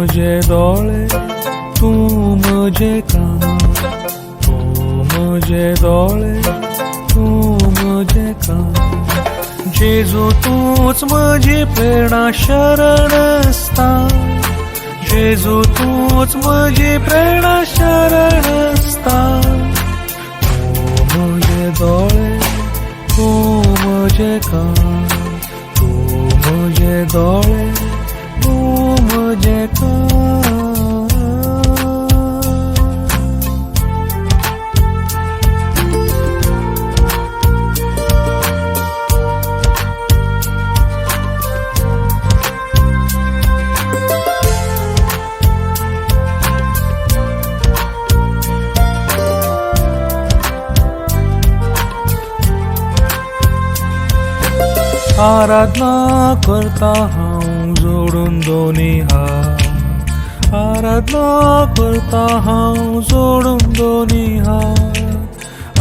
म्हजे दोळे तू म्हजे कान, तू म्हजे दोळे तू म्हजे कान। जेजू तूच म्हजी प्रेरणा शरण स्थान, जेजू तूच म्हजी प्रेरणा शरण स्थान। तू म्हजे दोळे तू म्हजे कान, तू म्हजे दोळे तू म्हजे कान। आराधना करता हांव जोडून दोनी हात, आराधना करता हांव जोडून दोनी हात,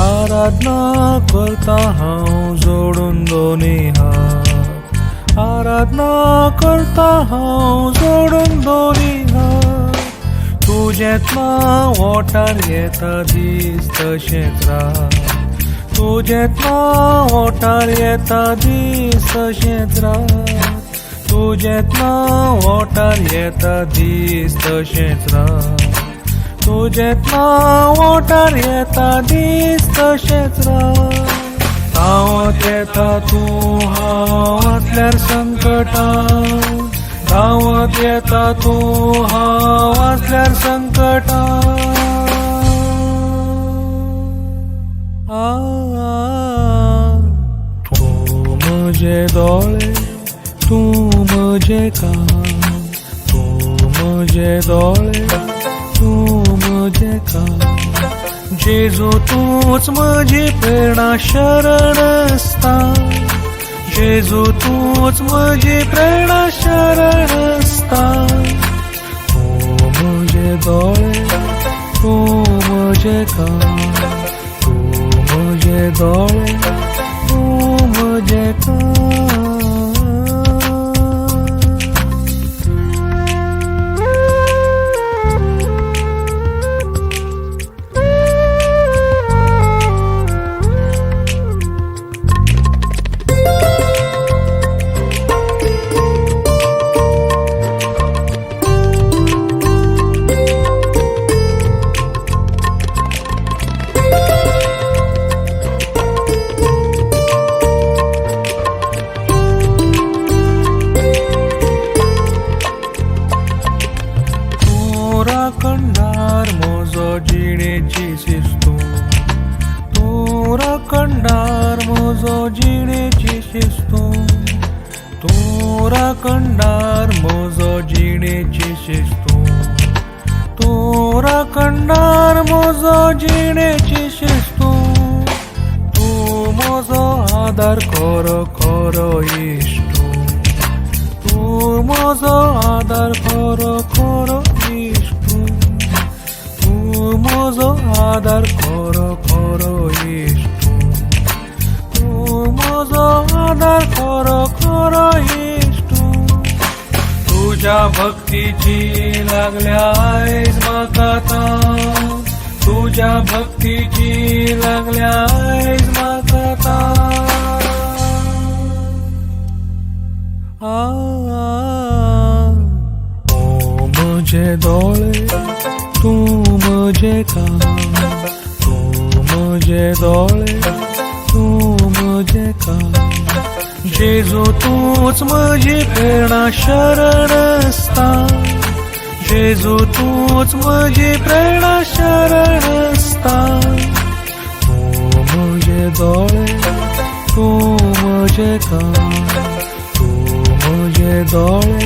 आराधना करता हांव जोडून दोनी हात, आराधना करता हांव जोडून दोनी हात। तुजेंच नांव ओंठार येता दीस तशेंच रात, तुजेंच नांव ओंठार येता दीस तशेंच रात, तुजेंच नांव ओंठार येता दीस तशेंच रात, तुजेंच नांव ओंठार येता दीस तशेंच रात। धांवत येता तूं हांव आसल्यार संकटांत, धांवत येता तूं हांव आसल्यार संकटांत। तू म्हजे दोळे तू म्हजे कान, तू म्हजे दोळे तू म्हजे कान। जेजू तूच म्हजी प्रेरणा शरण स्थान, जेजू तूच म्हजी प्रेरणा शरण स्थान। तू म्हजे दोळे तू म्हजे कान, तू म्हजे दोळे तू म्हजे कान। राखणदार म्हजो जिणेची शिस्तू, तूं राखणदार म्हजो जिणेची शिस्तू, तूं राखणदार म्हजो जिणेची शिस्तू, तूं राखणदार म्हजो जिणेची शिस्तू। तूं म्हजो आदार खरो खरो इश्टू, तूं म्हजो आदार खरो खरो इश्टू, तूं म्हजो आदार खरो खरो इश्टू, तूं म्हजो आदार खरो खरो इश्टू। तुज्या भक्तीची लागल्या आयज म्हाका तान, तुज्या भक्तीची लागल्या आयज म्हाका तान। तू म्हजे दोळे तू म्हजे कान, तू म्हजे दोळे तू म्हजे कान। जेजू तूच म्हजी प्रेरणा शरण स्थान, जेजू तूच म्हजी प्रेरणा शरण स्थान। तू म्हजे दोळे तू म्हजे कान, तू म्हजे दोळे